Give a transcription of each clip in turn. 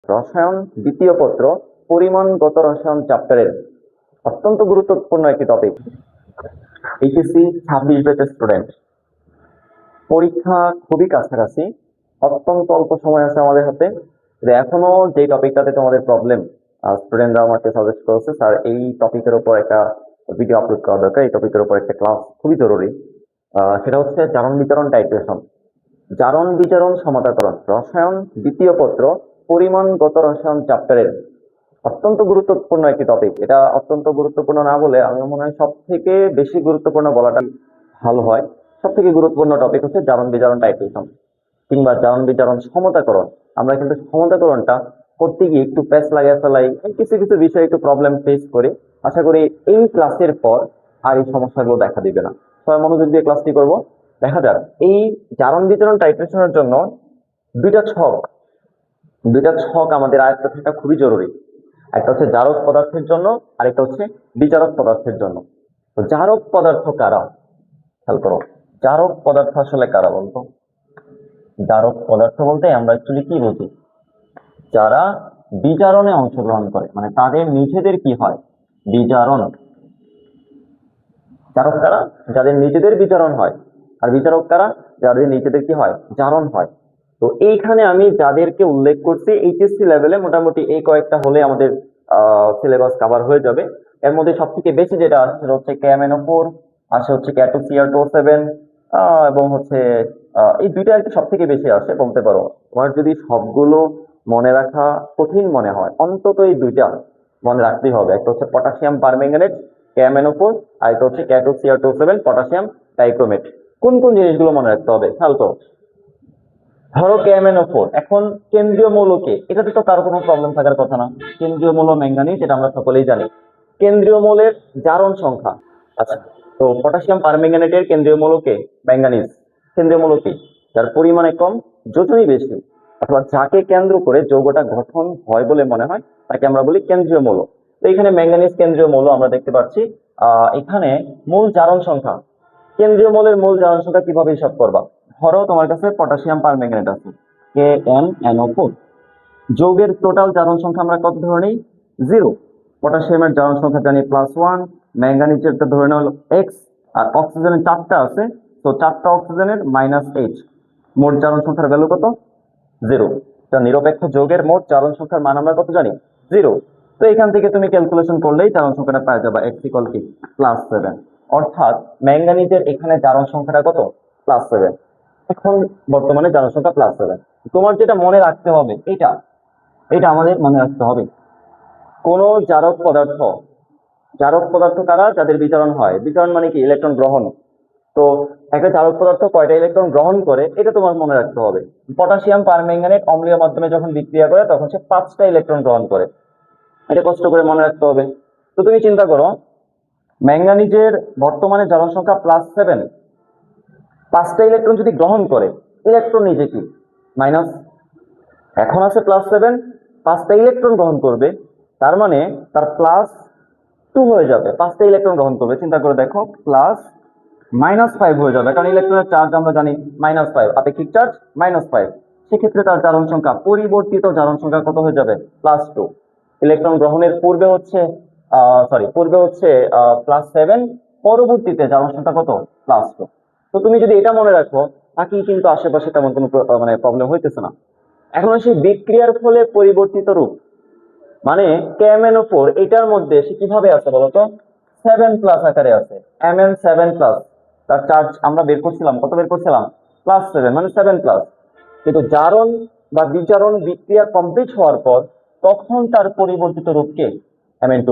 রসায়ন দ্বিতীয় পত্র পরিমাণগত রসায়ন চ্যাপ্টারের অত্যন্ত গুরুত্বপূর্ণ একটি টপিক। এইচএসসি 26 ব্যাচের স্টুডেন্ট, পরীক্ষা খুবই কাছাকাছি, অত্যন্ত অল্প সময় আছে আমাদের হাতে। এখনো যে টপিকটাতে তোমাদের প্রবলেম, স্টুডেন্টরা আমাকে সাজেস্ট করেছে স্যার এই টপিকের উপর একটা ভিডিও আপলোড করা দরকার, এই টপিকের উপর একটা ক্লাস খুবই জরুরি। সেটা হচ্ছে জারণ বিতরণ টাইট্রেশন, জারণ বিতরণ সমতাকরণ, রসায়ন দ্বিতীয় পত্র পরিমাণগত রসায়ন চ্যাপ্টারের অত্যন্ত গুরুত্বপূর্ণ একটি টপিক। এটা অত্যন্ত গুরুত্বপূর্ণ না বলে আমি মনে হয় সব থেকে বেশি গুরুত্বপূর্ণ বলাটা ভালো হয়। সব থেকে গুরুত্বপূর্ণ টপিক হচ্ছে জারণ বিজারণ টাইট্রেশন কিংবা জারণ বিজারণ সমতাকরণ। আমরা কিন্তু সমতাকরণটা করতে গিয়ে একটু প্যাচ লাগিয়ে ফেলাই, কিছু কিছু বিষয়ে একটু প্রবলেম ফেস করি। আশা করি এই ক্লাসের পর আর এই সমস্যাগুলো দেখা দিবে না। সবাই মনোযোগ দিয়ে ক্লাসটি করব। দেখা যাক এই জারণ বিতরণ টাইট্রেশনের জন্য দুইটা ছক আমাদের আয়ত্ত থাকা খুবই জরুরি। একটা হচ্ছে জারক পদার্থের জন্য, আরেকটা হচ্ছে বিজারক পদার্থের জন্য। তো জারক পদার্থ কারা, খেয়াল করো, জারক পদার্থ আসলে কারা বলতো? জারক পদার্থ বলতে আমরা অ্যাকচুয়ালি কি বুঝি? যারা বিজারণে অংশগ্রহণ করে, মানে তাদের নিজেদের কি হয়, বিজারণ। জারক কারা? যাদের নিজেদের বিজারণ হয়। আর বিজারক কারা? যাদের নিজেদের কি হয়, জারণ হয়। তো এইখানে আমি যাদেরকে উল্লেখ করছি এইচএসসি লেভেলে মোটামুটি এই কয়েকটা হলে আমাদের সিলেবাস কভার হয়ে যাবে। এর মধ্যে সব থেকে বেশি যেটা আসে সেটা হচ্ছে KMnO4, আসে হচ্ছে K2Cr2O7, এবং হচ্ছে এই দুইটা আর কি সব থেকে বেশি আসে বলতে পারো। তোমার যদি সবগুলো মনে রাখা কঠিন মনে হয়, অন্তত এই দুইটা মনে রাখতেই হবে। একটা হচ্ছে পটাশিয়াম পারম্যাঙ্গানেট KMnO4, আর একটা হচ্ছে K2Cr2O7 পটাশিয়াম ডাইক্রোমেট। কোন কোন জিনিসগুলো মনে রাখতে হবে খেয়াল করো। ধরো KMnO4 এখন কেন্দ্রীয় মৌলকে, এটাতে তো কারো কোনো প্রবলেম থাকার কথা না। কেন্দ্রীয় মৌল ম্যাঙ্গানিজ, এটা আমরা সকলেই জানি। কেন্দ্রীয় মৌলের জারণ সংখ্যা, আচ্ছা, তো পটাশিয়াম পারম্যাঙ্গানেটের কেন্দ্রীয় মৌলকে ম্যাঙ্গানিজ, কেন্দ্রীয় মৌল কি? যার পরিমাণে কম, যোজনই বেশি, অথবা যাকে কেন্দ্র করে যৌগটা গঠন হয় বলে মনে হয় তাকে আমরা বলি কেন্দ্রীয় মৌল। তো এখানে ম্যাঙ্গানিজ কেন্দ্রীয় মৌল আমরা দেখতে পাচ্ছি। এখানে মূল জারণ সংখ্যা, কেন্দ্রীয় মৌলের মূল জারণ সংখ্যা কিভাবে হিসাব করবা? ধরো তোমার কাছে পটাশিয়াম পারম্যাঙ্গানেট আছে KMnO4, যৌগের টোটাল জারণ সংখ্যা আমরা কত ধরে নিই? 0। পটাশিয়ামের জারণ সংখ্যা জানি +1, ম্যাঙ্গানিজেরটা ধরে নেওয়া হলো x, আর অক্সিজেনের 4টা আছে, তো 4টা অক্সিজেনের -H। মোট জারণ সংখ্যার ভ্যালু কত? 0। এটা নিরপেক্ষ যৌগের মোট জারণ সংখ্যার মান আমরা কত জানি? 0। তো এখান থেকে তুমি ক্যালকুলেশন করলেই জারণ সংখ্যাটা পাওয়া যাবে x = কি? +7। অর্থাৎ ম্যাঙ্গানিজের এখানে জারণ সংখ্যাটা কত? +7। এখন বর্তমানে জারণ সংখ্যা +7। তোমার যেটা মনে রাখতে হবে, এটা আমাদের মনে রাখতে হবে, কোন জারক পদার্থ, জারক পদার্থ কারা? যাদের বিচরণ হয়। বিচরণ মানে কি? ইলেকট্রন গ্রহণ। তো একটা জারক পদার্থ কয়টা ইলেকট্রন গ্রহণ করে এটা তোমার মনে রাখতে হবে। পটাশিয়াম পারম্যাঙ্গানেট অম্লীয় মাধ্যমে যখন বিক্রিয়া করে তখন সে 5টা ইলেকট্রন গ্রহণ করে, এটা কষ্ট করে মনে রাখতে হবে। তো তুমি চিন্তা করো, ম্যাঙ্গানিজের বর্তমানে জারণ সংখ্যা +7, 5টা ইলেকট্রন যদি গ্রহণ করে, ইলেকট্রন নিজে কি? মাইনাস। এখন আছে +7, 5টা ইলেকট্রন গ্রহণ করবে, তার মানে তার +2 হয়ে যাবে। 5টা ইলেকট্রন গ্রহণ করবে, চিন্তা করে দেখো, +5 হয়ে যাবে, কারণ ইলেকট্রনের চার্জ আমরা জানি -5, আপেক্ষিক চার্জ -5। সেক্ষেত্রে তার জারণ সংখ্যা, পরিবর্তিত জারণ সংখ্যা কত হয়ে যাবে? +2। ইলেকট্রন গ্রহণের পূর্বে হচ্ছে +7, পরবর্তীতে জারণ সংখ্যা কত? +2। তো তুমি যদি এটা মনে রাখো, বাকি কিন্তু আশেপাশে তেমন কোনো মানে প্রবলেম হইতেছে না। এখন আসি বিক্রিয়ার ফলে পরিবর্তিত রূপ, মানে KMnO4 এটার মধ্যে সে কিভাবে আছে বলতো? 7+ আকারে আছে, Mn7+। তার চার্জ আমরা বের করছিলাম, কত বের করছিলাম? +7, মানে 7+। কিন্তু জারণ বা বিজারণ বিক্রিয়া কমপ্লিট হওয়ার পর তখন তার পরিবর্তিত রূপকে Mn2+।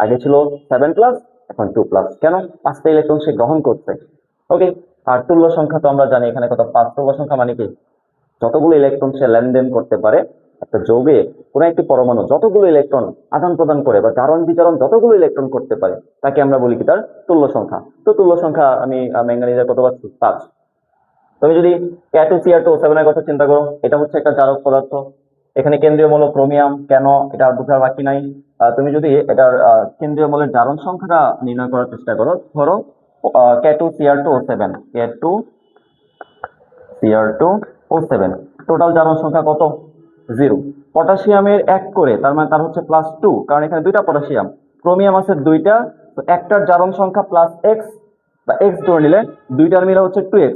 আগে ছিল 7+, এখন 2+। কেন? 5টা ইলেকট্রন সে গ্রহণ করছে। ওকে। আর তুল্য সংখ্যা তো আমরা জানি এখানে কত? 5। তুল্য সংখ্যা মানে কি? যতগুলো ইলেকট্রন সে লেনদেন করতে পারে, একটা যৌগে কোন একটি পরমাণু যতগুলো ইলেকট্রন আদান প্রদান করে বা জারণ বিজারণ যতগুলো ইলেকট্রন করতে পারে তাকে আমরা বলি কি? তার তুল্য সংখ্যা। তো তুল্য সংখ্যা আমি ম্যাঙ্গানিজের কত পাচ্ছি? 5। তুমি যদি K2Cr2O7 এর কথা চিন্তা করো, এটা হচ্ছে একটা জারক পদার্থ। এখানে কেন্দ্রীয় মৌল ক্রোমিয়াম, কেন এটা বোঝার বাকি নাই। তুমি যদি এটার কেন্দ্রীয় মৌলের জারণ সংখ্যাটা নির্ণয় করার চেষ্টা করো, ধরো K2Cr2O7, K2Cr2O7 টোটাল জারণ সংখ্যা কত? 0। পটাশিয়ামের 1 করে, তার মানে তার হচ্ছে +2, কারণ এখানে দুইটা পটাশিয়াম। ক্রোমিয়াম আছে দুইটা, তো একটার জারণ সংখ্যা +x বা x ধরে নিলে দুইটার মিলে হচ্ছে 2x।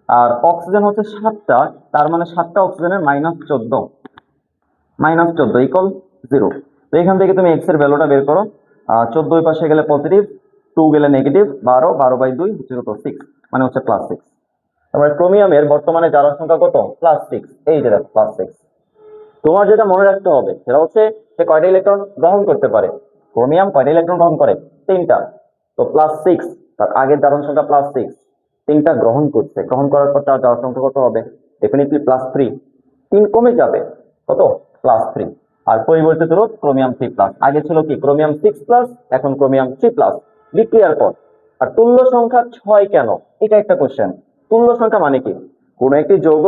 আর অক্সিজেন হচ্ছে 7টা, তার মানে 7টা অক্সিজেনের -14, -14 ইকুয়াল 0। তো এখান থেকে তুমি x এর ভ্যালুটা বের করো। 14 ওই পাশে গেলে পজিটিভ, 2 গেলে নেগেটিভ, 12/2 হচ্ছে কত 6, মানে হচ্ছে +6। তারপরে ক্রোমিয়ামের বর্তমানে জারণ সংখ্যা কত? +6। এই যে দেখো +6। তোমার যেটা মনে রাখতে হবে সেটা হচ্ছে সে কয়টা ইলেকট্রন গ্রহণ করতে পারে। ক্রোমিয়াম কয়টা ইলেকট্রন গ্রহণ করে? 3টা। তো +6, তার আগের জারণ সংখ্যা +6, 3টা গ্রহণ করছে। গ্রহণ করার পর তার জারণ সংখ্যা কত হবে? ডেফিনেটলি +3। 3 কমে যাবে, কত? +3। আর পরিবর্তিত রূপ ক্রোমিয়াম 3+। আগে ছিল কি ক্রোমিয়াম 6+, এখন ক্রোমিয়াম 3+। বিক্রিয়ার পর। আর তুল্য সংখ্যা 6 কেন? এটা একটা কোশ্চেন। তুল্য সংখ্যা মানে কি? কোন একটি যৌগ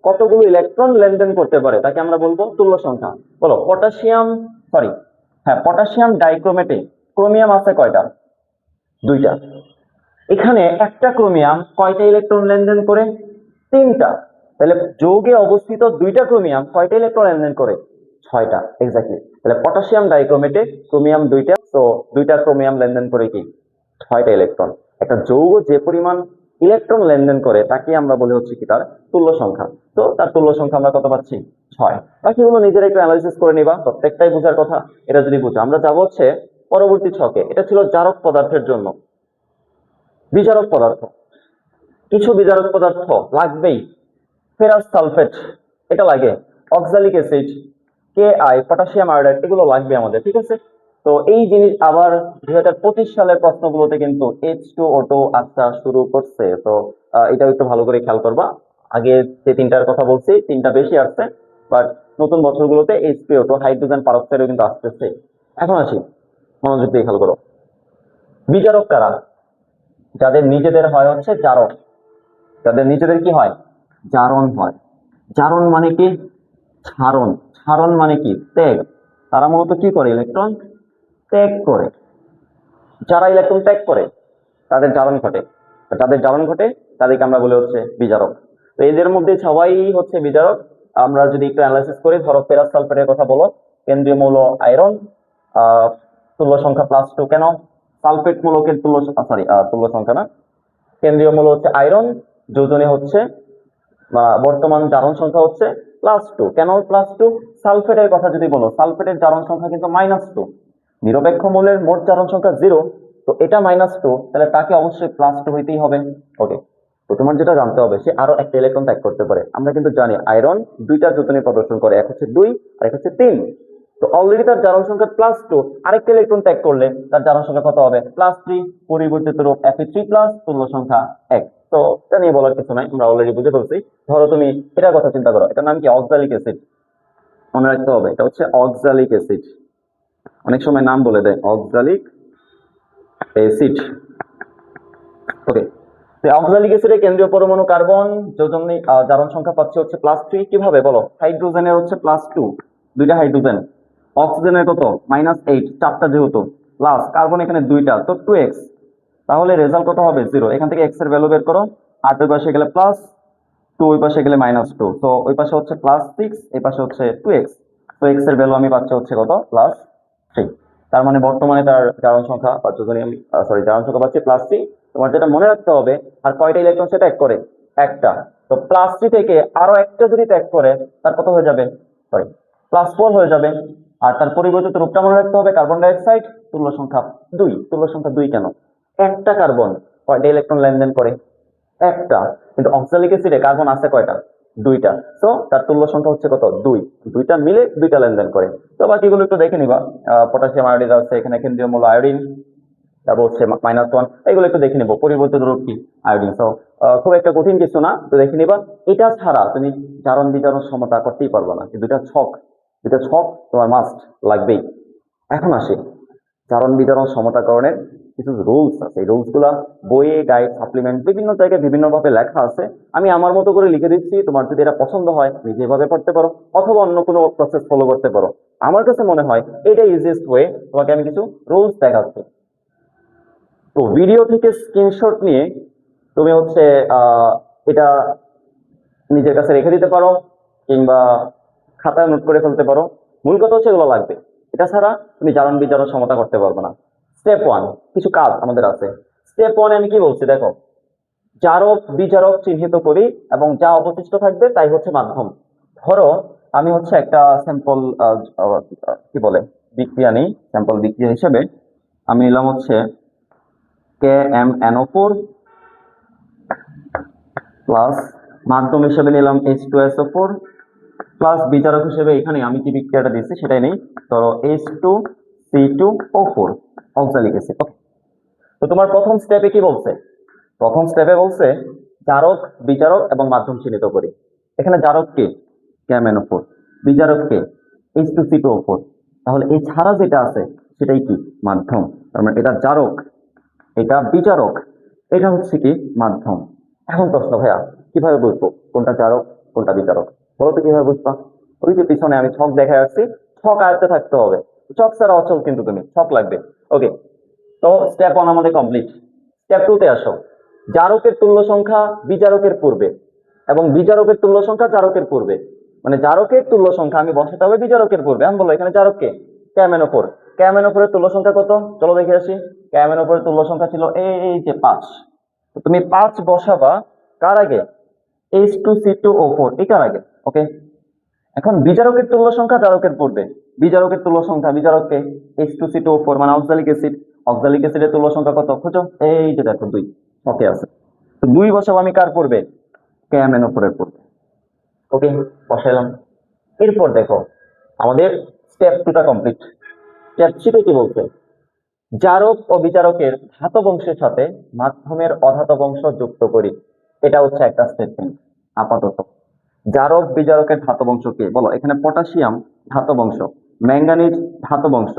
কতগুলো ইলেকট্রন লেনদেন করতে পারে তাকে আমরা বলবো তুল্য সংখ্যা। বলো পটাশিয়াম ডাইক্রোমেটে ক্রোমিয়াম আছে কয়টা? 2টা। এখানে একটা ক্রোমিয়াম কয়টা ইলেকট্রন লেনদেন করে? 3টা। তাহলে যৌগে অবস্থিত 2টা ক্রোমিয়াম কয়টা ইলেকট্রন লেনদেন করে? 6টা। এক্স্যাক্টলি। তাহলে পটাশিয়াম ডাইক্রোমেটে ক্রোমিয়াম 2টা, তো 2টা ক্রোমিয়াম লেনদেন করে কি 6টা ইলেকট্রন। একটা যৌগ যে পরিমাণ ইলেকট্রন লেনদেন করে তাকে আমরা বলি হচ্ছে কি তার তুল্য সংখ্যা। তো তার তুল্য সংখ্যা আমরা কত পাচ্ছি? 6। বাকিগুলো নিজেরা একটু অ্যানালাইসিস করে নিবা, প্রত্যেকটাই বোঝার কথা। এটা যদি বুঝো, আমরা যাবো হচ্ছে পরবর্তী ছকে। এটা ছিল জারক পদার্থের জন্য। বিজারক পদার্থ, কিছু বিজারক পদার্থ লাগবেই। ফেরাস সালফেট এটা লাগে, oxalic acid, Ki, potassium iodide, এগুলো লাগবে আমাদের, ঠিক আছে। তো এই জিনিস আবার 2025 সালের প্রশ্নগুলোতে কিন্তু H2O2 আসা শুরু করছে। তো এটাও একটু ভালো করে খেয়াল করবা। আগে যে 3টার কথা বলছি 3টা বেশি আসছে, বাট নতুন বছরগুলোতে H2O2 হাইড্রোজেন পারক্সাইডও কিন্তু আসতেছে। এখন আসি, মনোযোগ দিয়ে খেয়াল করো। বিজারক কারা? যাদের নিজেদের হয় হচ্ছে জারক, যাদের নিজেদের কি হয়? জারণ হয়। জারণ মানে কি? ক্ষারণ। ক্ষারণ মানে কি? ত্যাগ। তারা মূলত কি করে? ইলেকট্রন ত্যাগ করে। যারা ইলেকট্রন ত্যাগ করে তাদের জারণ ঘটে। যাদের জারণ ঘটে তাদেরকে আমরা বলে হচ্ছে বিজারক। তো এদের মধ্যে সবাই হচ্ছে বিজারক। আমরা যদি একটু অ্যানালাইসিস করি, ধরো ফেরাস সালফেটের কথা বলো, কেন্দ্রীয় মৌল আয়রন, তুল্য সংখ্যা +2। কেন? সালফেট মূলকের তুল্য সংখ্যা না, কেন্দ্রীয় মৌল হচ্ছে আয়রন, যোজনী হচ্ছে বর্তমান জারণ সংখ্যা হচ্ছে +2। কেন +2? সালফেটের কথা যদি বলো, সালফেটের জারণ সংখ্যা কিন্তু -2। নিরপেক্ষ মৌলের মোট জারণ সংখ্যা 0, তো এটা -2, তাহলে তাকে অবশ্যই +2 হইতেই হবে। ওকে, তো তোমার যেটা জানতে হবে, সে আরো একটা ইলেকট্রন ত্যাগ করতে পারে। আমরা কিন্তু জানি আয়রন 2টা যোজনী প্রদর্শন করে, এক হচ্ছে 2 আর এক হচ্ছে 3। তো অলরেডি তার জারণ সংখ্যা +2, আরেকটা ইলেকট্রন ত্যাগ করলে তার জারণ সংখ্যা কত হবে? +3। পরিবর্তিত রূপ Fe3+, তুল্য সংখ্যা 1। তো এটা নিয়ে বলার কিছু নাই, আমরা অলরেডি বুঝে ফেলছি। ধরো তুমি এটার কথা চিন্তা করো, এটার নাম কি? Oxalic acid. মনে রাখতে হবে এটা হচ্ছে অক্সালিক অ্যাসিড। অনেক সময় নাম বলে দেয় অক্সালিক অ্যাসিড। ওকে, তো অক্সালিক অ্যাসিডের কেন্দ্রীয় পরমাণু কার্বন, যোজনী জারণ সংখ্যা পাচ্ছে হচ্ছে +3। কিভাবে বলো? হাইড্রোজেনের হচ্ছে +2, 2টা হাইড্রোজেন। অক্সিজেনের কত? -8, 4টা যেহেতু, প্লাস কার্বন এখানে 2টা, তো 2x। তাহলে রেজাল্ট কত হবে? 0। এখান থেকে x এর ভ্যালু বের করো। 8 ওই পাশে গেলে +2, ওই পাশে গেলে -2, তো ওই পাশে হচ্ছে +6, এই পাশে হচ্ছে 2x। তো x এর ভ্যালু আমি পাচ্ছি হচ্ছে কত? +3। তার মানে বর্তমানে তার জারণ সংখ্যা বা যোজনী আমি জারণ সংখ্যা পাচ্ছি +3। তোমার যেটা মনে রাখতে হবে, আর কয়টা ইলেকট্রন সে ত্যাগ করে? একটা। তো +3 থেকে আরো একটা যদি ত্যাগ করে, তার কত হয়ে যাবে? +4 হয়ে যাবে। আর তার পরিবর্তিত রূপটা মনে রাখতে হবে, কার্বন ডাই অক্সাইড, তুল্য সংখ্যা 2। তুল্য সংখ্যা 2 কেন? একটা কার্বন কয়টা ইলেকট্রন লেনদেন করে? একটা। কিন্তু অক্সালিক অ্যাসিডে কার্বন আছে কয়টা? 2টা। তো তার তুল্য সংখ্যা হচ্ছে কত? 2। 2টা মিলে 2টা লেনদেন করে। তো বাকিগুলো একটু দেখে নিবা। পটাশিয়াম আয়োডাইড আছে এখানে, কেন্দ্রীয় মৌল আয়োডিন, তারপর হচ্ছে -1, এগুলো একটু দেখে নিবো। পরিবর্তিত রূপ কি? আয়োডিন। তো খুব একটা কঠিন কিছু না, তো দেখে নিবা। এটা ছাড়া তুমি জারণ বিজারণ সমতা করতেই পারবে না। দুটা ছক তোমার মাস্ট লাগবেই। এখন আসি জারণ বিজারণ সমতাকরণের কিছু রুলস আছে। এই রুলস গুলা বইয়ে, গাইড, সাপ্লিমেন্ট, বিভিন্ন জায়গায় বিভিন্ন ভাবে লেখা আছে। আমি আমার মতো করে লিখে দিচ্ছি, তোমার যদি এটা পছন্দ হয় নিজে এভাবে পড়তে পারো, অথবা অন্য কোনো প্রসেস ফলো করতে পারো। আমার কাছে মনে হয় এটা ইজিয়েস্ট ওয়ে। তোমাকে আমি কিছু রুলস দেখাচ্ছি। তো ভিডিও থেকে স্ক্রিনশট নিয়ে তুমি এটা নিজের কাছে রেখে দিতে পারো, কিংবা খাতায় নোট করে ফেলতে পারো। মূল কথা হচ্ছে এগুলো লাগবে, এটা ছাড়া তুমি জারণ বিজারণ সমতা করতে পারবে না। স্টেপ ওয়ান, কিছু কাজ আমাদের আছে। স্টেপ ওয়ানে আমি কি বলছি দেখো, জারক বিজারক চিহ্নিত করি এবং যা অবশিষ্ট থাকবে তাই হচ্ছে মাধ্যম। ধরো আমি হচ্ছে একটা স্যাম্পল কি বলে বিক্রিয়া নেই, স্যাম্পল বিক্রিয়া হিসেবে আমি নিলাম হচ্ছে KMnO4 প্লাস মাধ্যম হিসেবে নিলাম H2SO4 প্লাস বিচারক হিসেবে এখানে আমি কি বিক্রিয়াটা দিচ্ছি সেটাই নেই, ধরো H2C2O4 অক্সালিক অ্যাসিড। তো তোমার প্রথম স্টেপে কি বলছে? প্রথম স্টেপে বলছে জারক বিচারক এবং মাধ্যম চিহ্নিত করি। এখানে জারক কে? KMnO4। বিচারক কে? H2C2O4। তাহলে এই ছাড়া যেটা আছে সেটাই কি? মাধ্যম। তার মানে এটা জারক, এটা বিচারক, এটা হচ্ছে কি? মাধ্যম। এখন প্রশ্ন ভাইয়া, কিভাবে বুঝবো কোনটা জারক কোনটা বিচারক? বলো তো কিভাবে বুঝবা? ওই যে পিছনে আমি ছক দেখায় আসছি, ছক আয়ত্তে থাকতে হবে। ছক ছাড়া অচল, কিন্তু তুমি ছক লাগবে। ওকে, তো স্টেপ ওয়ান আমাদের কমপ্লিট। স্টেপ টু তে আসো। জারকের তুল্য সংখ্যা বিচারকের পূর্বে এবং বিচারকের তুল্য সংখ্যা জারকের পূর্বে, মানে জারকের তুল্য সংখ্যা আমি বসাতে হবে বিচারকের পূর্বে। আমি বলো এখানে জারককে KMnO4, KMnO4 এর তুল্য সংখ্যা কত? চলো দেখে আসি। KMnO4 এর তুল্য সংখ্যা ছিল এই যে 5। তো তুমি 5 বসাবা কার আগে? H2C2O4 এটার আগে। ওকে, এখন বিচারকের তুল্য সংখ্যা জারকের পূর্বে, বিচারকের তুল্য সংখ্যা বিচারককে H2C2O4 মানে অক্সালিক অ্যাসিড, অক্সালিক অ্যাসিডের তুল্য সংখ্যা কত খুঁজো? এই যে দেখো 2। ওকে আছে, তো 2 বসাবো আমি কার পূর্বে? KMnO4 এর পূর্বে। ওকে, বসাইলাম। এরপর দেখো আমাদের স্টেপ টুটা কমপ্লিট। স্টেপ থ্রিতে কি বলছে? জারক ও বিচারকের ধাতব অংশের সাথে মাধ্যমের অধাতব অংশ যুক্ত করি। এটা হচ্ছে একটা স্টেটমেন্ট আপাতত। জারক বিজারকের ধাতব অংশ কি? বলো এখানে পটাশিয়াম ধাতব অংশ, ম্যাঙ্গানিজ ধাতব অংশ।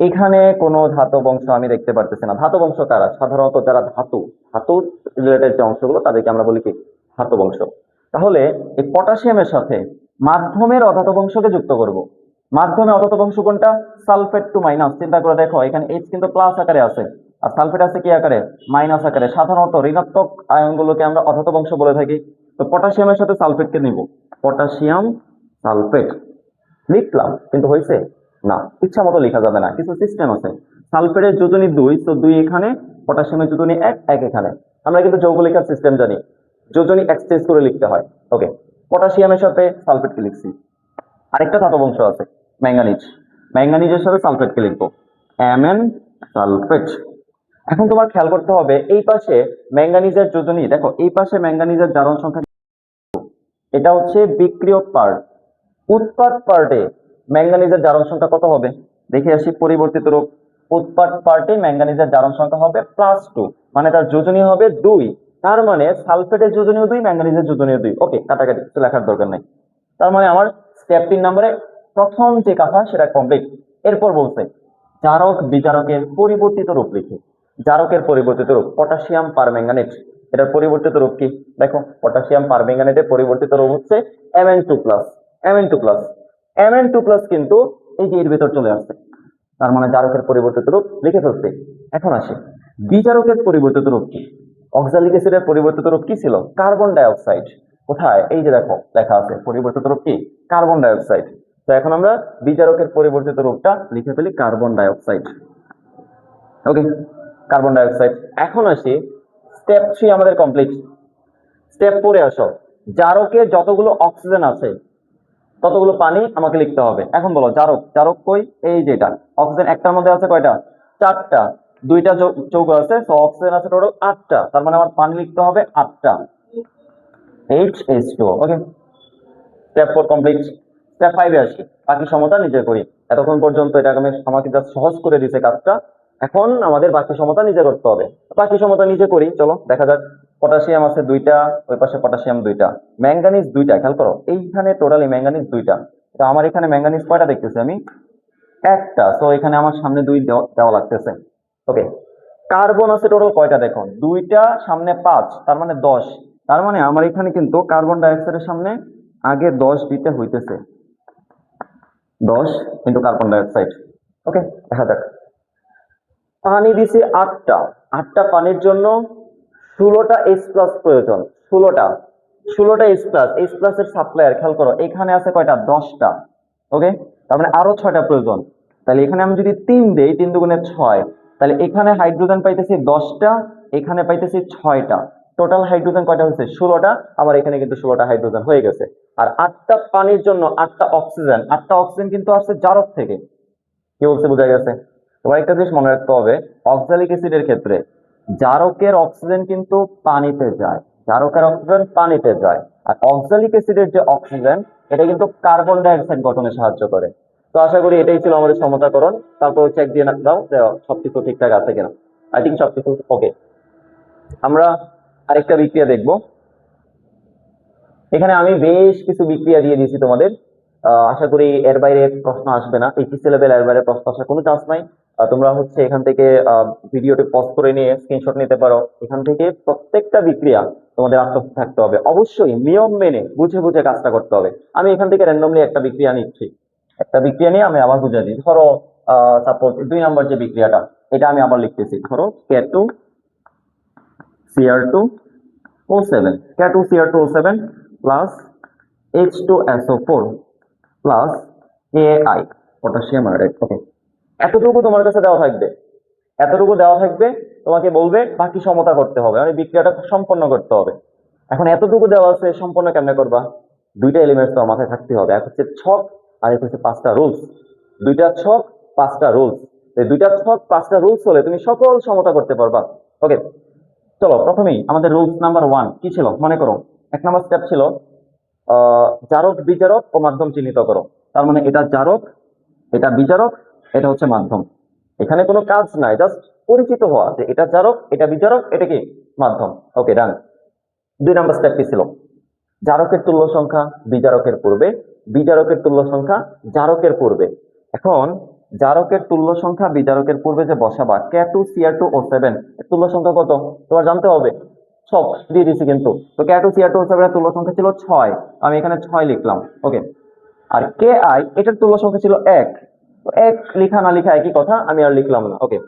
এখানে কোনো ধাতব অংশ আমি দেখতে পারতেছি না। ধাতব অংশ কারা? সাধারণত যারা ধাতু রিলেটেড যে অংশগুলো তাদেরকে আমরা বলি কি? ধাতব অংশ। তাহলে এই পটাশিয়ামের সাথে মাধ্যমের অধাতব অংশকে যুক্ত করব। মাধ্যমে অধাতব অংশ কোনটা? Sulphate two minus. চিন্তা করে দেখো এখানে H কিন্তু প্লাস আকারে আছে আর সালফেট আছে কি আকারে? মাইনাস আকারে। সাধারণত ঋণাত্মক আয়নগুলোকে আমরা অধাতব অংশ বলে থাকি। তো পটাশিয়ামের সাথে সালফেটকে নিব, পটাশিয়াম সালফেট লিখলাম, কিন্তু হয়েছে না, ইচ্ছা মতো লেখা যাবে না, কিছু সিস্টেম আছে। সালফেটের যোজনী 2, তো 2 এখানে, পটাশিয়ামের যোজনী 1, 1 এখানে। আমরা কিন্তু যৌগ লেখার সিস্টেম জানি, যোজনী এক্সচেঞ্জ করে লিখতে হয়। ওকে, পটাশিয়ামের সাথে সালফেটকে লিখছি। আরেকটা ধাতব অংশ আছে ম্যাঙ্গানিজ, ম্যাঙ্গানিজের সাথে সালফেটকে লিখবো Mn সালফেট। এখন তোমার খেয়াল করতে হবে এই পাশে ম্যাঙ্গানিজের যোজনী, দেখো এই পাশে ম্যাঙ্গানিজের জারণ সংখ্যা, এটা হচ্ছে বিক্রিয়ক পার্ট। উৎপাদ পার্টে ম্যাঙ্গানিজের জারণ সংখ্যা কত হবে? দেখে আসি পরিবর্তিত রূপ। উৎপাদ পার্টে ম্যাঙ্গানিজের জারণ সংখ্যা হবে +2, মানে তার যোজনী হবে 2। তার মানে সালফেটের যোজনীয় 2, ম্যাঙ্গানিজের যোজনীয় 2। ওকে, কাটাকাটি কিছু লেখার দরকার নেই। তার মানে আমার স্টেপ 3 নম্বরে প্রথম যে কথা সেটা কমপ্লিট। এরপর বলছে জারক বিজারকের পরিবর্তিত রূপ লিখে। জারকের পরিবর্তিত রূপ পটাশিয়াম পারম্যাঙ্গানেট, এটার পরিবর্তিত রূপ কি? দেখো পটাশিয়াম পারম্যাঙ্গানেটের পরিবর্তিত রূপ হচ্ছে Mn2+। Mn2+, Mn2+ কিন্তু এই যে এর ভেতর চলে আসছে, তার মানে জারকের পরিবর্তিত রূপ লিখে ফেলছে। এখন আসে বিজারকের পরিবর্তিত রূপ কি? অক্সালিক অ্যাসিডের পরিবর্তিত রূপ কি ছিল? Carbon dioxide. কোথায়? এই যে দেখো লেখা আছে পরিবর্তিত রূপ কি? Carbon dioxide. তো এখন আমরা বিজারকের পরিবর্তিত রূপটা লিখে ফেলি কার্বন ডাইঅক্সাইড। ওকে, কার্বন ডাইঅক্সাইড। এখন আসি স্টেপ 3 আমাদের কমপ্লিট। স্টেপ 4 এ আসো। জারকে যতগুলো অক্সিজেন আছে ততগুলো পানি আমাকে লিখতে হবে। এখন বলো জারক, জারক কই? এই যেটা অক্সিজেন একটার মধ্যে আছে কয়টা? 4টা। 2টা যৌগ আছে, তো অক্সিজেন আছে টোটাল 8টা। তার মানে আমার পানি লিখতে হবে 8টা, HH2O। ওকে, স্টেপ 4 কমপ্লিট। স্টেপ 5 এ আসি, বাকি সমতা নিজে করি। এতক্ষণ পর্যন্ত এটা আমাকে জাস্ট সহজ করে দিয়েছে কাজটা, এখন আমাদের বাকি সমতা নিজে করতে হবে। বাকি সমতা নিজে করি, চলো দেখা যাক। পটাশিয়াম আছে 2টা, ওই পাশে পটাশিয়াম 2টা, ম্যাঙ্গানিজ 2টা। খেয়াল করো এইখানে টোটালি ম্যাঙ্গানিজ 2টা। তো আমার এখানে ম্যাঙ্গানিজ কয়টা দেখতেছি আমি? 1টা। তো এখানে আমার সামনে 2 দেওয়া লাগতেছে। ওকে, কার্বন আছে টোটাল কয়টা দেখো? 2টা, সামনে 5, তার মানে 10। তার মানে আমার এখানে কিন্তু কার্বন ডাইঅক্সাইডের সামনে আগে 10 দিতে হইতেছে, 10 কিন্তু কার্বন ডাইঅক্সাইড। ওকে, দেখা যাক। পানি দিছি 8টা, 8টা পানির জন্য 16টা H+ প্রয়োজন, 16টা। 16টা এইচ প্লাস এর সাপ্লায়ার খেয়াল করো এখানে আছে কয়টা 10টা। ওকে, তার মানে আরো 6টা প্রয়োজন। তাহলে এখানে আমি যদি 3 দেই 3 দুগুণে 6, তাহলে এখানে হাইড্রোজেন পাইতেছি 10টা, এখানে পাইতেছি 6টা। টোটাল হাইড্রোজেন কয়টা হচ্ছে 16টা। আবার এখানে কিন্তু 16টা হাইড্রোজেন হয়ে গেছে। আর 8টা পানির জন্য 8টা অক্সিজেন, 8টা অক্সিজেন কিন্তু আসছে জারক থেকে। কি বলছে বোঝা গেছে? তোমার একটা জিনিস মনে রাখতে হবে, অক্সালিক অ্যাসিডের ক্ষেত্রে জারকের অক্সিজেন কিন্তু পানিতে যায়, জারকের অক্সিজেন পানিতে যায়। আর অক্সালিক অ্যাসিডের যে অক্সিজেন এটা কিন্তু কার্বন ডাই অক্সাইড গঠনে সাহায্য করে। তো আশা করি এটাই ছিল আমাদের সমতাকরণ। তারপর চেক দিয়ে দাও যে সবকিছু ঠিকঠাক আছে কিনা। আই থিঙ্ক সবকিছু ওকে। আমরা আরেকটা বিক্রিয়া দেখব। এখানে আমি বেশ কিছু বিক্রিয়া দিয়ে দিয়েছি তোমাদের। আশা করি এর বাইরে প্রশ্ন আসবে না, এইচএসসি লেভেল এর বাইরে প্রশ্ন আসার কোনো চান্স নাই। তোমরা হচ্ছে এখান থেকে ভিডিওটি পজ করে নিয়ে স্ক্রিনশট নিতে পারো। এখান থেকে প্রত্যেকটা বিক্রিয়া তোমাদের আত্মস্থ থাকতে হবে, অবশ্যই নিয়ম মেনে বুঝে বুঝে কাজটা করতে হবে। আমি এখান থেকে র্যান্ডমলি একটা বিক্রিয়া নিচ্ছি, একটা বিক্রিয়া নিয়ে আমি আবার বুঝে দিই। ধরো সাপোজ 2 নম্বর যে বিক্রিয়াটা, এটা আমি আবার লিখতেছি। ধরো K2Cr2O7, K2Cr2O7 plus H2SO4 plus AI potassium iodide. Okay, এতটুকু তোমার কাছে দেওয়া থাকবে, এতটুকু দেওয়া থাকবে। তোমাকে বলবে বাকি সমতা করতে হবে, মানে বিক্রিয়াটা সম্পন্ন করতে হবে। এখন এতটুকু দেওয়া আছে, সম্পন্ন কেমনে করবা? দুইটা এলিমেন্টস তোমার মাথায় থাকতে হবে, এক হচ্ছে ছক আর এক হচ্ছে 5টা রুলস। দুইটা ছক 5টা রুলস, এই দুইটা ছক 5টা রুলস হলে তুমি সকল সমতা করতে পারবা। ওকে, চলো প্রথমেই আমাদের রুলস নাম্বার 1 কি ছিল মনে করো। 1 নম্বর স্টেপ ছিল জারক বিজারক ও মাধ্যম চিহ্নিত করো। তার মানে এটা জারক, এটা বিজারক, এটা হচ্ছে মাধ্যম। এখানে কোনো কাজ নাই, জাস্ট পরিচিত হওয়া যে এটা জারক, এটা বিজারক, এটা কি মাধ্যম। ওকে, ডান। 2 নম্বর স্টেপ কি ছিল? জারকের তুল্য সংখ্যা বিজারকের পূর্বে, বিজারকের তুল্য সংখ্যা জারকের পূর্বে। এখন জারকের তুল্য সংখ্যা বিজারকের পূর্বে যে বসাবা, K2Cr2O7 এর তুল্য সংখ্যা কত তোমার জানতে হবে। সব দিয়ে দিছি কিন্তু। তো K2Cr2O7 এর তুল্য সংখ্যা ছিল 6, আমি এখানে 6 লিখলাম। ওকে, আর Ki এটার তুল্য সংখ্যা ছিল 1, তো 1 লেখা না লেখা একই কথা, আমি আর লিখলাম না। ওকে,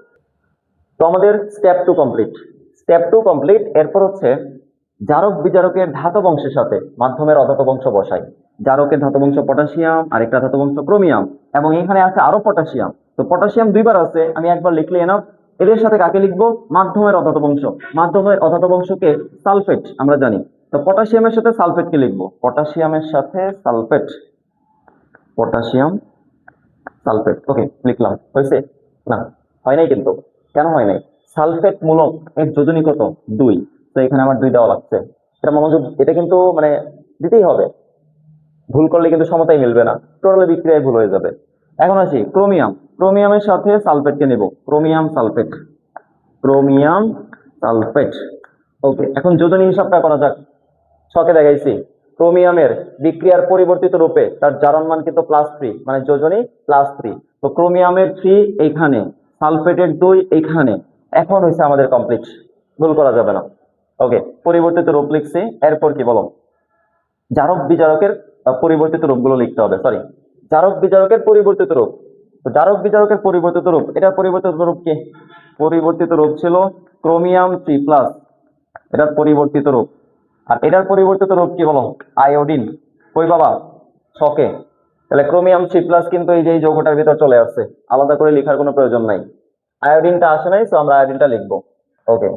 তো আমাদের স্টেপ 2 কমপ্লিট, স্টেপ 2 কমপ্লিট। এরপর হচ্ছে জারক বিজারকের ধাতব অংশের সাথে মাধ্যমের অধাতব অংশ বসাই। জারকের ধাতব অংশ পটাশিয়াম, আরেকটা ধাতব অংশ ক্রোমিয়াম, এবং এখানে আছে আরো পটাশিয়াম। তো পটাশিয়াম দুইবার আছে, আমি একবার লিখলে এনাফ। এদের সাথে কাকে লিখবো? মাধ্যমের অধাতব অংশ। মাধ্যমের অধাতব অংশকে সালফেট আমরা জানি, তো পটাশিয়ামের সাথে সালফেটকে লিখবো। পটাশিয়ামের সাথে সালফেট, পটাশিয়াম সালফেট। ওকে, লিখলাম। হয়েছে? না, হয় নাই কিন্তু। কেন হয় নাই? সালফেট মূলক এর যোজনী কত? 2, তো এখানে আমার 2 দেওয়া লাগছে। এটা মনোযোগ, এটা কিন্তু মানে দিতেই হবে, ভুল করলে কিন্তু সমতাই মিলবে না, টোটাল বিক্রিয়ায় ভুল হয়ে যাবে। এখন আসি ক্রোমিয়াম, ক্রোমিয়ামের সাথে সালফেটকে নেব। Chromium sulphate, chromium sulphate. Okay, এখন যোজনী হিসাবটা করা যাক। ছকে দেখাইছি ক্রোমিয়ামের বিক্রিয়ার পরিবর্তিত রূপে তার জারণ মান কিন্তু +3, মানে যোজনী +3। তো ক্রোমিয়ামের 3 এইখানে, সালফেটের 2 এইখানে। এখন হয়েছে আমাদের কমপ্লিট, ভুল করা যাবে না। ওকে, পরিবর্তিত রূপ লিখছি। এরপর কি বলো? জারক বিজারকের পরিবর্তিত রূপগুলো লিখতে হবে। সরি, জারক বিজারকের পরিবর্তিত রূপ। তো জারক বিজারকের পরিবর্তিত রূপ, এটার পরিবর্তিত রূপ কি? পরিবর্তিত রূপ ছিল ক্রোমিয়াম 3+, এটার পরিবর্তিত রূপ। আর এটার পরিবর্তিত রূপ কি বলো? আয়োডিন। কই বাবা? ছকে। তাহলে ক্রোমিয়াম 3+ কিন্তু এই যে এই যৌগটার ভিতর চলে আসছে, আলাদা করে লেখার কোনো প্রয়োজন নাই। আয়োডিনটা আসে নাই, তো আমরা আয়োডিনটা লিখবো। ওকে,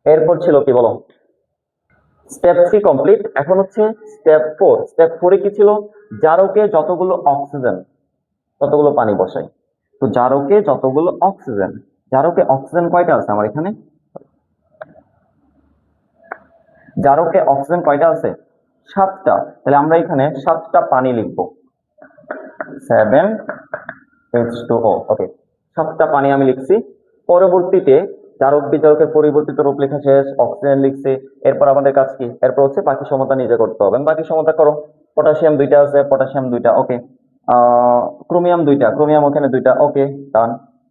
এরপর ছিল কি বলো? Step 3 complete. এখন হচ্ছে স্টেপ 4। স্টেপ 4 এ কি ছিল? জারকে যতগুলো অক্সিজেন ততগুলো পানি বসাই। তো জারকে যতগুলো অক্সিজেন, জারকে অক্সিজেন কয়টা আছে আমার এখানে? জারকে অক্সিজেন কয়টা আছে? 7টা। তাহলে আমরা এখানে 7টা পানি লিখবো, 7H2O। ওকে, 7টা পানি আমি লিখছি। পরবর্তীতে জারক বিজারকের পরিবর্তিত রূপ লেখা শেষ, অক্সিজেন লিখছি। এরপর আমাদের কাজ কি? এরপর হচ্ছে বাকি সমতা নিজে করতে হবে। বাকি সমতা করো। পটাশিয়াম 2টা আছে, পটাশিয়াম 2টা। ওকে, ক্রোমিয়াম 2টা, ক্রোমিয়াম ওখানে 2টা। ওকে, ডান।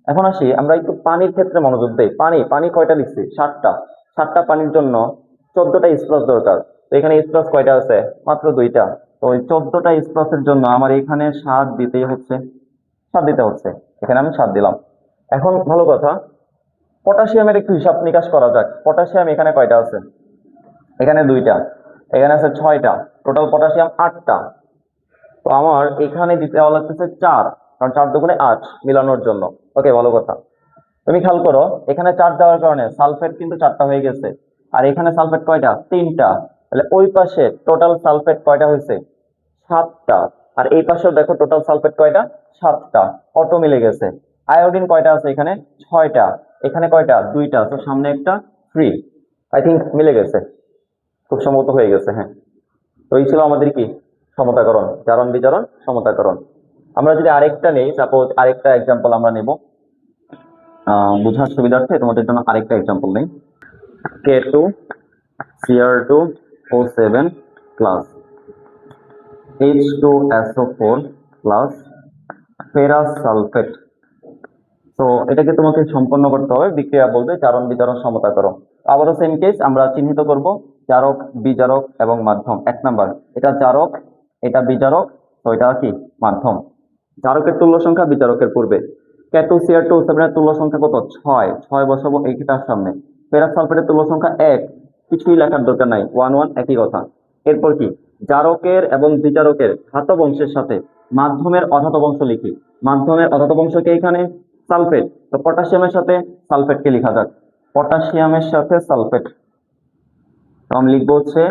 এখন আসি আমরা একটু পানির ক্ষেত্রে মনোযোগ দেই। পানি, পানি কয়টা লিখছি? 7টা। 7টা পানির জন্য 14টা স্প্লাস দরকার। তো এখানে স্প্লাস কয়টা আছে? মাত্র 2টা। তো ওই 14টা স্প্লাসের জন্য আমার এখানে 7 দিতেই হচ্ছে, 7 দিতে হচ্ছে। এখানে আমি 7 দিলাম। এখন ভালো কথা, পটাশিয়ামের একটু হিসাব নিকাশ করা যাক। পটাশিয়াম এখানে কয়টা আছে? এখানে 2টা। এখানে আছে 6টা, টোটাল পটাশিয়াম 8টা। তো আমার এখানে দিতে দেওয়া লাগতেছে 4, কারণ 4 দুগুণে 8 মিলানোর জন্য। ওকে, ভালো কথা। তুমি খেয়াল করো, এখানে 4 দেওয়ার কারণে সালফেট কিন্তু 4টা হয়ে গেছে, আর এখানে সালফেট কয়টা? 3টা। তাহলে ওই পাশে টোটাল সালফেট কয়টা হয়েছে? 7টা। আর এই পাশেও দেখো টোটাল সালফেট কয়টা? 7টা। অটো মিলে গেছে। আয়োডিন কয়টা আছে এখানে? 6টা। এখানে কয়টা? 2টা। তো সামনে একটা ফ্রি। আই থিঙ্ক মিলে গেছে, খুব সম্ভবত হয়ে গেছে। হ্যাঁ, তো এই ছিল আমাদের কি? সমতাকরণ, জারণ বিজারণ সমতাকরণ। আমরা যদি আরেকটা নেই, সাপোজ আরেকটা এক্সাম্পল আমরা নেব বোঝার সুবিধার্থে, তোমাদের জন্য আরেকটা এক্সাম্পল নেই। K2Cr2O7 plus H2SO4 plus ferrous sulphate. তো এটাকে তোমাকে সম্পন্ন করতে হবে, বিক্রিয়া বলবে জারণ বিজারণ সমতাকরণ। আবারও সেম কেস, আমরা চিহ্নিত করব জারক, বিজারক এবং মাধ্যম। 1 নাম্বার, এটা জারক, এটা বিজারক, তো এটা কি? মাধ্যম। জারকের তুল্য সংখ্যা বিজারকের পূর্বে। K2Cr2O7 এর তুল্য সংখ্যা কত? 6 বসাবো এইটার সামনে। ফেরাস সালফেটের তুল্য সংখ্যা 1, কিছুই লেখার দরকার নাই, 1 1 একই কথা। এরপর কি? জারকের এবং বিজারকের ধাতব অংশের সাথে মাধ্যমের অধাতব অংশ লিখি। মাধ্যমের অধাতব অংশকে এখানে সালফেট, তো পটাশিয়ামের সাথে সালফেটকে লেখা যাক। পটাশিয়ামের সাথে সালফেট, তো আমি লিখবো হচ্ছে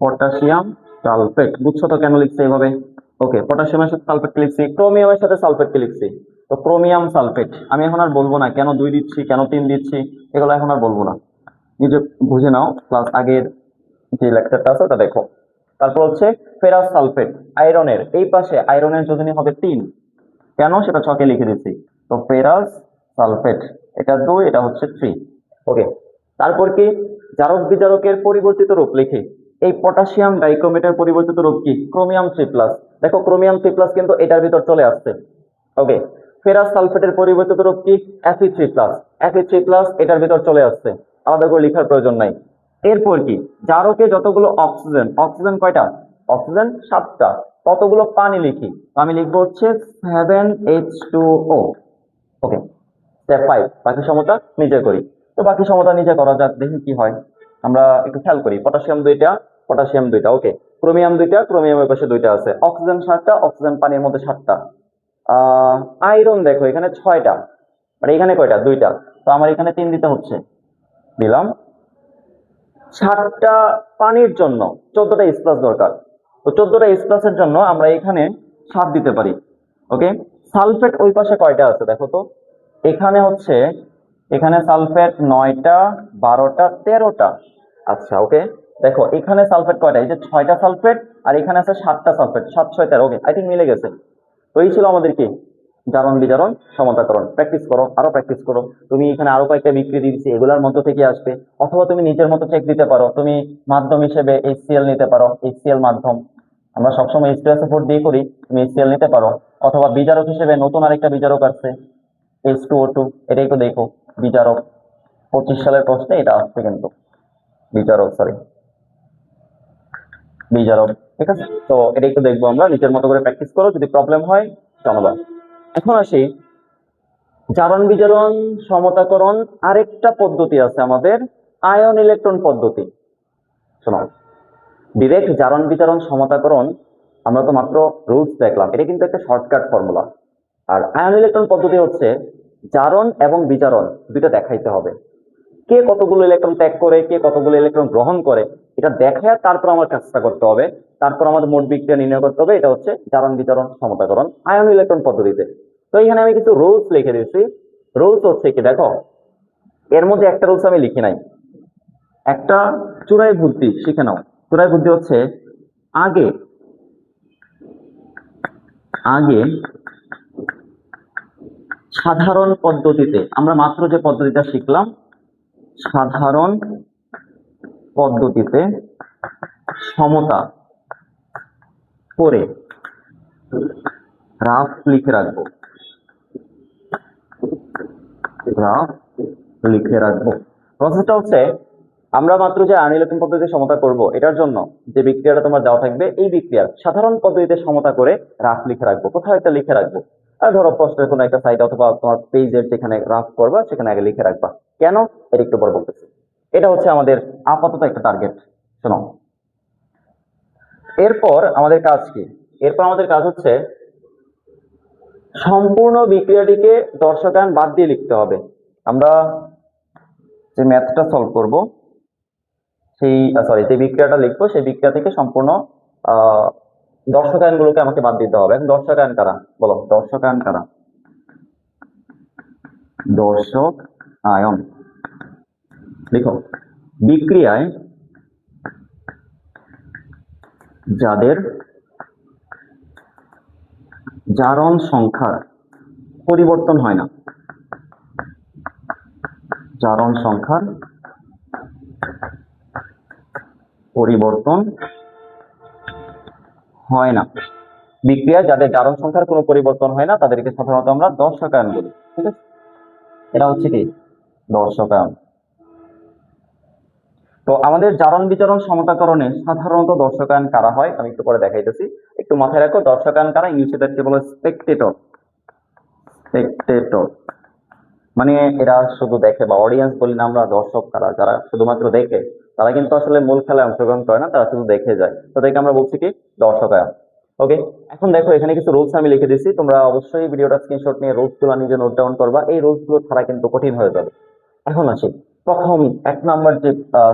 পটাশিয়াম সালফেট। বুঝছো তো কেন লিখছি এইভাবে? ওকে, পটাশিয়ামের সাথে সালফেট লিখছি, ক্রোমিয়ামের সাথে সালফেট লিখছি, তো ক্রোমিয়াম সালফেট। আমি এখন আর বলবো না কেন 2 দিচ্ছি, কেন 3 দিচ্ছি, এগুলো এখন আর বলবো না, নিজে বুঝে নাও। প্লাস আগের যে লেকচারটা আছে ওটা দেখো। তারপর হচ্ছে ফেরাস সালফেট, আয়রনের এই পাশে আয়রনের যোজনী হবে 3, কেন সেটা ছকে লিখে দিচ্ছি। তো ফেরাস সালফেট, এটা 2, এটা হচ্ছে 3। ওকে, তারপর কি? জারক বিজারকের পরিবর্তিত রূপ লিখি। এই পটাশিয়াম ডাইক্রোমেটের পরিবর্তিত রূপ কি? ক্রোমিয়াম 3+। দেখো ক্রোমিয়াম 3+ কিন্তু এটার ভিতর চলে আসছে। ওকে, ফেরাস সালফেটের পরিবর্তিত রূপ কি? Fe3+। Fe3+ এটার ভিতর চলে আসছে, আলাদা করে লেখার প্রয়োজন নাই। এরপর কি? জারকে যতগুলো অক্সিজেন, অক্সিজেন কয়টা? অক্সিজেন 7টা। কতগুলো পানি লিখি? আমি লিখবো হচ্ছে 7H2O। ওকে, স্টেপ 5, বাকি সমতা নিজে করি। তো বাকি সমতা নিজে করা যাক, দেখি কি হয়। আমরা একটু খেয়াল করি, পটাশিয়াম 2টা, পটাশিয়াম 2টা। ওকে, ক্রোমিয়াম 2টা, ক্রোমিয়ামের পাশে 2টা আছে। অক্সিজেন 7টা, অক্সিজেন পানির মধ্যে 7টা। আয়রন দেখো এখানে 6টা, মানে এখানে কয়টা? 2টা। তো আমার এখানে 3 দিতে হচ্ছে, দিলাম। 7টা পানির জন্য 14টা H+ দরকার, তো 14টা H+ এর জন্য আমরা এখানে 7 দিতে পারি। ওকে, সালফেট ওই পাশে কয়টা আছে দেখো তো। এখানে হচ্ছে, এখানে সালফেট 9টা, 12টা, 13টা। আচ্ছা, ওকে, দেখো এখানে সালফেট কয়টা? এই যে 6টা সালফেট, আর এখানে আছে 7টা সালফেট, 7 6 13। ওকে, আই থিঙ্ক মিলে গেছে। তো এই ছিল আমাদের কি? জারণ বিজারণ সমতাকরণ। প্র্যাকটিস করো, আরো প্র্যাকটিস করো। তুমি এখানে আরো কয়েকটা বিক্রিয়া দিচ্ছি, এগুলোর মধ্য থেকে আসবে, অথবা তুমি নিজের মতো চেক দিতে পারো। তুমি মাধ্যম হিসেবে HCl নিতে পারো, HCl মাধ্যম। আমরা সবসময় H2SO4 দিয়ে করি, তুমি HCl নিতে পারো। অথবা বিজারক হিসেবে নতুন আরেকটা বিজারক আছে, H2O2, এটাই তো দেখো বিজারক। 25 সালের প্রশ্নে এটা আসছে কিন্তু, বিজারক, সরি বিজারক। ঠিক আছে, তো এটা একটু দেখবো আমরা, নিজের মতো করে প্র্যাকটিস করো, যদি প্রবলেম হয় জানাবা। এখন আসি জারণ বিজারণ সমতাকরণ। আরেকটা পদ্ধতি আছে আমাদের, আয়ন ইলেকট্রন পদ্ধতি। শোনো, ডিরেক্ট জারণ বিজারণ সমতাকরণ আমরা তো মাত্র রুলস দেখলাম, এটা কিন্তু একটা শর্টকাট ফর্মুলা। আর আয়ন ইলেকট্রন পদ্ধতি হচ্ছে জারণ এবং বিজারণ দুইটা দেখাইতে হবে। কে কতগুলো ইলেকট্রন ত্যাগ করে, কে কতগুলো ইলেকট্রন গ্রহণ করে, এটা দেখায় তারপর আমার কাজটা করতে হবে। তারপর আমাদের মোট বিক্রিয়া নির্ণয় করতে হবে। এটা হচ্ছে জারণ বিজারণ সমতাকরণ আয়ন ইলেকট্রন পদ্ধতিতে। তো এখানে আমি কিছু রুলস লিখে দিচ্ছি। রুলস হচ্ছে কি দেখো, এর মধ্যে একটা রুলস আমি লিখি নাই, একটা চূড়াই বুদ্ধি শিখে নাও। চূড়াই বুদ্ধি হচ্ছে আগে আগে সাধারণ পদ্ধতিতে, আমরা মাত্র যে পদ্ধতিটা শিখলাম, সাধারণ পদ্ধতিতে সমতা করে রাফ লিখে রাখবো, রাফ লিখে রাখবো। প্রসেসটা হচ্ছে, আমরা মাত্র যে আয়ন ইলেকট্রন পদ্ধতিতে সমতা করব, এটার জন্য যে বিক্রিয়াটা তোমার দেওয়া থাকবে, এই বিক্রিয়ার সাধারণ পদ্ধতিতে সমতা করে রাফ লিখে রাখবো, কোথাও একটা লিখে রাখবো। আর ধরো প্রশ্নের কোনো একটা সাইট অথবা তোমার পেজের যেখানে রাফ করবা সেখানে আগে লিখে রাখবা। কেন, এটা একটু পরে বলতেছি। এটা হচ্ছে আমাদের আপাতত একটা টার্গেট। শোনো, এরপর আমাদের কাজ কি? এরপর আমাদের কাজ হচ্ছে সম্পূর্ণ বিক্রিয়াটিকে দর্শকায়ন বাদ দিয়ে লিখতে হবে। আমরা যে ম্যাথটা সলভ করব সেই যে বিক্রিয়াটা লিখবো সেই বিক্রিয়া থেকে সম্পূর্ণ দর্শকায়ন গুলোকে আমাকে বাদ দিতে হবে। এখন দর্শকায়ন কারা বলো? দর্শকায়ন কারা? দর্শক আয়ন লিখো, বিক্রিয়ায় যাদের জারণ সংখ্যার পরিবর্তন হয় না, জারণ সংখ্যার পরিবর্তন হয় না, বিক্রিয়া যাদের জারণ সংখ্যার কোনো পরিবর্তন হয় না তাদেরকে সাধারণত আমরা দর্শকায়ন বলি। ঠিক আছে, এটা হচ্ছে কি দর্শকায়ন। তো আমাদের জারণ বিচরণ সমতাকরণে সাধারণত দর্শকায়ন কারা হয় আমি একটু পরে দেখাইতেছি। একটু মাথায় রাখো, দর্শকায়ন কারা ইংলিশে তাকে বলে স্পেকটেটর। স্পেকটেটর মানে এরা শুধু দেখে, বা অডিয়েন্স বলি না আমরা, দর্শক কারা যারা শুধুমাত্র দেখে, তারা কিন্তু আসলে মূল খেলায় অংশগ্রহণ করে না, তারা শুধু দেখে যায়, তাদেরকে আমরা বলছি কি দর্শকায়ন। ওকে, এখন দেখো এখানে কিছু রুলস আমি লিখে দিচ্ছি, তোমরা অবশ্যই ভিডিওটা স্ক্রিনশট নিয়ে রুলস গুলো নিজে নোট ডাউন করবা। এই রুলস গুলো ছাড়া কিন্তু কঠিন হয়ে যাবে। এখন আসি প্রথম 1 নাম্বার যে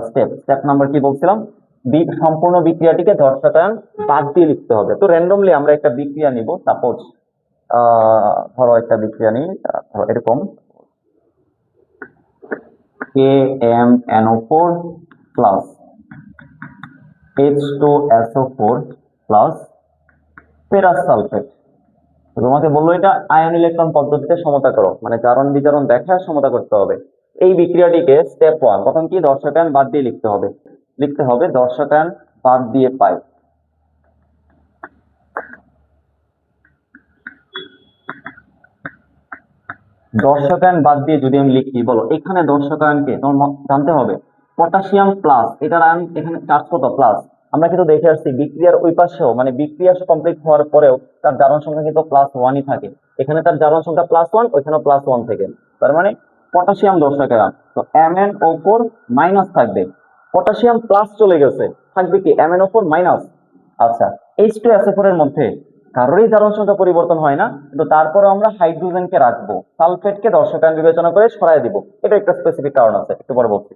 স্টেপ নাম্বার কি বলছিলাম, সম্পূর্ণ বিক্রিয়াটিকে দর্শকায়ন বাদ দিয়ে লিখতে হবে। তো র্যান্ডমলি আমরা একটা বিক্রিয়া নিব, সাপোজ ধরো একটা বিক্রিয়া নিই, ধরো এরকম KMnO4 plus H2SO4 plus ferrous sulphate. তোমাকে বললো এটা আয়ন ইলেকট্রন পদ্ধতিতে সমতা করো, মানে জারণ বিজারণ দেখা সমতা করতে হবে। এই বিক্রিয়াটিকে স্টেপ 1 প্রথম কি দর্শকায়ন বাদ দিয়ে লিখতে হবে, দর্শকায়ন বাদ দিয়ে পাই। দর্শকায়ন বাদ দিয়ে যদি আমি লিখি, বলো এখানে দর্শকায়নকে তোমার জানতে হবে পটাশিয়াম প্লাস, এটার আয়ন এখানে 400 প্লাস। আমরা কিন্তু দেখে আসছি বিক্রিয়ার ওই পাশেও, মানে বিক্রিয়া কমপ্লিট হওয়ার পরেও তার জারণ সংখ্যা কিন্তু +1ই থাকে। এখানে তার জারণ সংখ্যা +1, ওইখানে +1 থেকে, তার মানে পটাশিয়াম দর্শকায়ন। তো MnO4 মাইনাস থাকবে, পটাশিয়াম প্লাস চলে গেছে, থাকবে কি MnO4 মাইনাস। আচ্ছা, H2SO4 এর মধ্যে কারোরই জারণ সংখ্যা পরিবর্তন হয় না, কিন্তু তারপরে আমরা হাইড্রোজেনকে রাখবো, সালফেটকে দর্শকায়ন বিবেচনা করে সরাই দিব। এটা একটা স্পেসিফিক কারণ আছে, একটু পরে বলছি।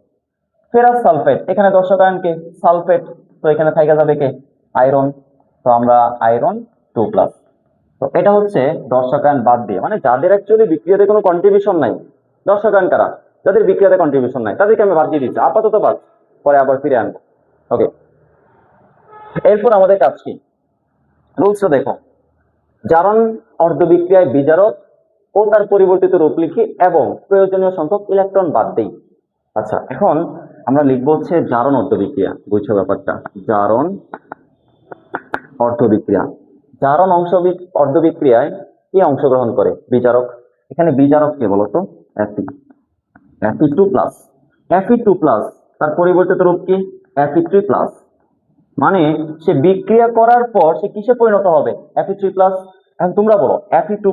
ফেরাস সালফেট, এখানে দর্শকায়ন কে সালফেট, তো এখানে থাকা যাবে কে আয়রন, তো আমরা আয়রন 2+। তো এটা হচ্ছে দর্শকায়ন বাদ দিয়ে, মানে যাদের অ্যাকচুয়ালি বিক্রিয়াতে কোনো কন্ট্রিবিউশন নাই। দর্শকায়ন কারা? যাদের বিক্রিয়াতে কন্ট্রিবিউশন নাই, তাদেরকে আমি বাদ দিয়ে দিচ্ছি আপাতত, বাদ, পরে আবার ফিরে আনবো। ওকে, এরপর আমাদের কাজ কি, রুলসটা দেখো। জারণ অর্ধবিক্রিয়ায় বিজারক ও তার পরিবর্তিত রূপ লিখি এবং প্রয়োজনীয় সংখ্যক ইলেকট্রন বাদ দেই। আচ্ছা, এখন আমরা লিখবো হচ্ছে জারণ অর্ধবিক্রিয়া। বুঝছো ব্যাপারটা? জারণ অর্ধবিক্রিয়া, জারণ অর্ধবিক্রিয়ায় কি অংশগ্রহণ করে? বিজারক। এখানে বিজারক কে বলতো? Fe2+। Fe2+, তার পরিবর্তিত রূপ কি Fe3+। মানে সে বিক্রিয়া করার পর সে কিসে পরিণত হবে? Fe3+। এখন তোমরা বলো Fe2+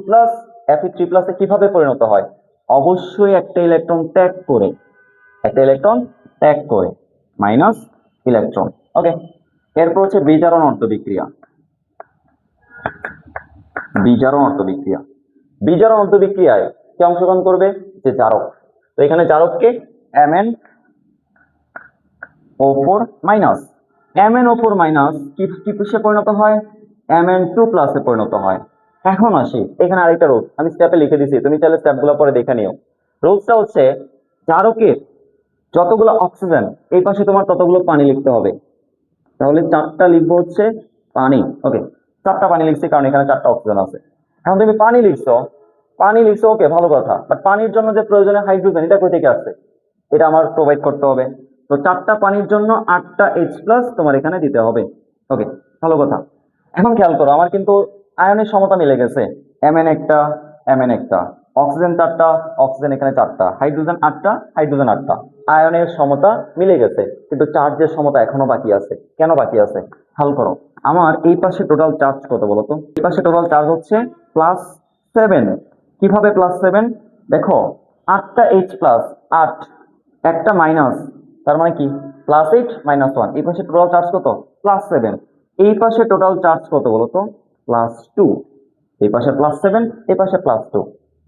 Fe3+ এ কিভাবে পরিণত হয়? অবশ্যই একটা ইলেকট্রন ত্যাগ করে, মাইনাস ইলেকট্রন। ওকে, এরপর হচ্ছে বিজারণ অর্ধবিক্রিয়া। বিজারণ অর্ধবিক্রিয়ায় কে অংশগ্রহণ করবে? যে জারক। তো এখানে জারককে MnO4 মাইনাস, MnO4 মাইনাস কি কিসে পরিণত হয়? Mn2+ এ পরিণত হয়। এখন আসি এখানে আরেকটা রুল, আমি স্টেপে লিখে দিছি, তুমি চাইলে স্টেপগুলো পরে দেখে নিও। রুলসটা হচ্ছে জারকের যতগুলো অক্সিজেন এই পাশে তোমার ততগুলো পানি লিখতে হবে। তাহলে 4টা লিখবো হচ্ছে পানি। ওকে, 4টা পানি লিখছি কারণ এখানে 4টা অক্সিজেন আছে। এখন তুমি পানি লিখছো, ওকে ভালো কথা, বাট পানির জন্য যে প্রয়োজনীয় হাইড্রোজেন এটা কই থেকে আসছে? এটা আমার প্রোভাইড করতে হবে। তো 4টা পানির জন্য 8টা H+ তোমার এখানে দিতে হবে। ওকে, ভালো কথা। এখন খেয়াল করো, আমার কিন্তু আয়নের সমতা মিলে গেছে। Mn একটা, অক্সিজেন 4টা, অক্সিজেন এখানে 4টা, হাইড্রোজেন 8টা, হাইড্রোজেন 8টা। আয়নের সমতা মিলে গেছে, কিন্তু চার্জের সমতা এখনো বাকি আছে। কেন বাকি আছে? খেয়াল করো, আমার এই পাশে টোটাল চার্জ কত বলতো? এই পাশে টোটাল চার্জ হচ্ছে +7। কিভাবে +7? দেখো 8টা H+, 8, একটা মাইনাস, তার মানে কি +8 - 1। এই পাশে টোটাল চার্জ কত? +7। এই পাশে টোটাল চার্জ কত বলতো, +2, এই পাশে +7, এই পাশে +2,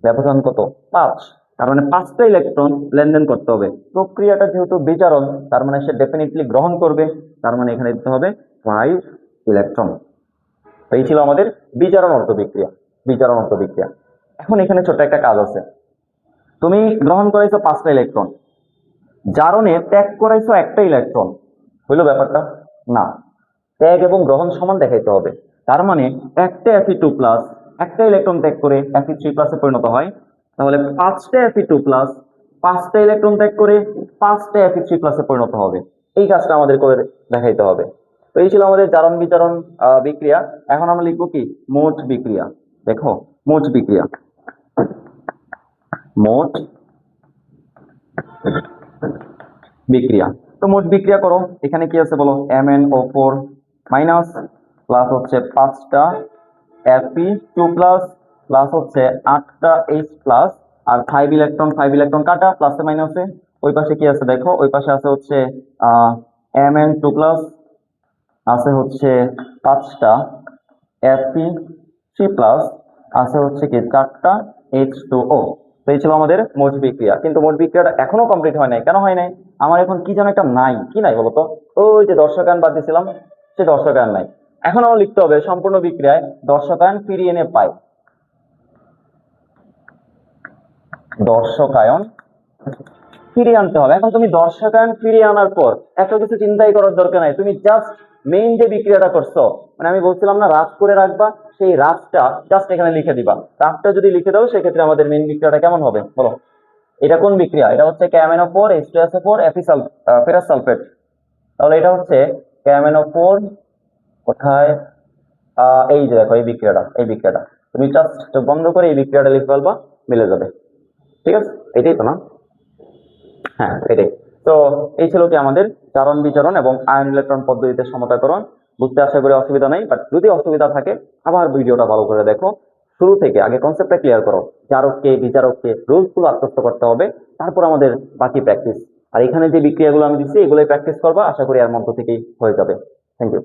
ব্যবধান কত, 5। তার মানে 5টা ইলেকট্রন লেনদেন করতে হবে। প্রক্রিয়াটা যেহেতু বিজারণ, তার মানে সে ডেফিনেটলি গ্রহণ করবে, তার মানে এখানে দিতে হবে 5 ইলেকট্রন। এই ছিল আমাদের বিজারণ অর্ধবিক্রিয়া। বিজারণ অর্ধবিক্রিয়া। এখন এখানে ছোট একটা কাজ আছে। তুমি গ্রহণ করাইছো 5টা ইলেকট্রন, জারণে ত্যাগ করাইছো একটা ইলেকট্রন, হইলো ব্যাপারটা? না, ত্যাগ এবং গ্রহণ সমান দেখাইতে হবে। তার মানে একটা Fe2+ একটা ইলেকট্রন ত্যাগ করে Fe3+ এ পরিণত হয়, তাহলে 5টা Fe2+ 5টা ইলেকট্রন ত্যাগ করে 5টা Fe3+ এ পরিণত হবে। এই কাজটা আমাদের করে দেখাইতে হবে। তো এই ছিল আমাদের জারণ বিজারণ বিক্রিয়া। এখন আমরা লিখবো কি, মোট বিক্রিয়া। দেখো, মোট বিক্রিয়া, মোট বিক্রিয়া। তো মোট বিক্রিয়া করো, এখানে কি আছে বলো, MnO4 মাইনাস প্লাস হচ্ছে 5টা Fe2+ প্লাস হচ্ছে 8টা H প্লাস আর 5 ইলেকট্রন কাটা প্লাসে মাইনাসে। ওই পাশে কি আছে দেখো, ওই পাশে আছে হচ্ছে Mn2+ আছে হচ্ছে 5টা Fe3+ আছে হচ্ছে কি 4টা H2O। তো এই ছিল আমাদের মোট বিক্রিয়া। কিন্তু মোট বিক্রিয়াটা এখনো কমপ্লিট হয় নাই। কেন হয় নাই? আমার এখন কি যেন একটা নাই, কি নাই বলতো, ওই যে দর্শকায়ন বাদ দিয়েছিলাম, সে দর্শকায়ন নাই। এখন আমার লিখতে হবে সম্পূর্ণ বিক্রিয়ায় দর্শকায়ন ফিরিয়ে এনে পাই, দর্শকায়ন ফিরিয়ে আনতে হবে। এখন তুমি দর্শকায়ন ফিরিয়ে আনার পর এত কিছু চিন্তাই করার দরকার নাই, তুমি জাস্ট মেইন যে বিক্রিয়াটা করছো, মানে আমি বলছিলাম না রাফ করে রাখবা, সেই রাফটা জাস্ট এখানে লিখে দিবা। রাফটা যদি লিখে দাও সেক্ষেত্রে আমাদের মেইন বিক্রিয়াটা কেমন হবে বলো। এটা কোন বিক্রিয়া? এটা হচ্ছে KMnO4 H2SO4 ফেরাস সালফেট। তাহলে এটা হচ্ছে KMnO4 কোথায়, এই যে দেখো এই বিক্রিয়াটা তুমি জাস্ট চোখ বন্ধ করে এই বিক্রিয়াটা লিখে ফেলবা, মিলে যাবে। ঠিক আছে, এটাই তো না? হ্যাঁ, এটাই। তো এই ছিল কি আমাদের জারণ বিজারণ এবং আয়ন ইলেকট্রন পদ্ধতিতে সমতাকরণ। বুঝতে আশা করি অসুবিধা নাই, বাট যদি অসুবিধা থাকে আবার ভিডিওটা ভালো করে দেখো, শুরু থেকে আগে কনসেপ্টটা ক্লিয়ার করো, জারককে বিজারককে রুলস গুলো আত্মস্থ করতে হবে, তারপর আমাদের বাকি প্র্যাকটিস। আর এখানে যে বিক্রিয়াগুলো আমি দিচ্ছি এগুলোই প্র্যাকটিস করবা, আশা করি এর মধ্য থেকেই হয়ে যাবে। Thank you.